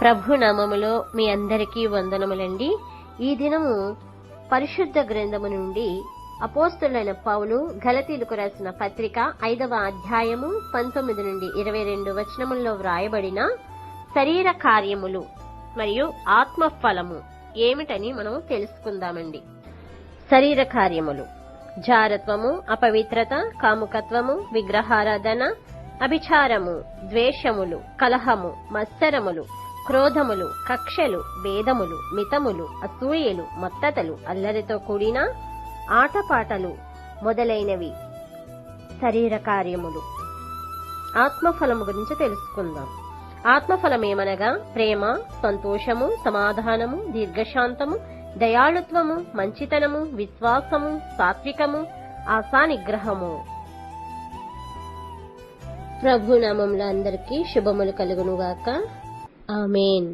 ప్రభు నామములో మీ అందరికీ వందనములండి. ఈ దినము పరిశుద్ధ గ్రంథము నుండి అపోస్తలుడైన పౌలు గలతీయులకు రాసిన పత్రిక 5వ అధ్యాయము 19 నుండి 22 వచనముల్లో వ్రాయబడిన శరీర కార్యములు మరియు ఆత్మ ఫలము ఏమిటని మనం తెలుసుకుందామండి. శరీర కార్యములు: జారత్వము, అపవిత్రత, కాముకత్వము, విగ్రహారాధన, అభిచారము, ద్వేషములు, కలహము, మత్సరములు, క్రోధములు, కక్షలు, భేదములు, మితములు, అసూయలు, మత్తతలు, అల్లరితో కూడిన ఆటపాటలు మొదలైనవి శరీర కార్యములు. ఆత్మఫలము గురించి తెలుసుకుందాం. ఆత్మఫలమేమనగా ప్రేమ, సంతోషము, సమాధానము, దీర్ఘశాంతము, దయాళుత్వము, మంచితనము, విశ్వాసము, సాత్వికము, ఆశానిగ్రహము. ప్రభు నామములో అందరికీ శుభములు కలుగునుగాక. ఆమేన్.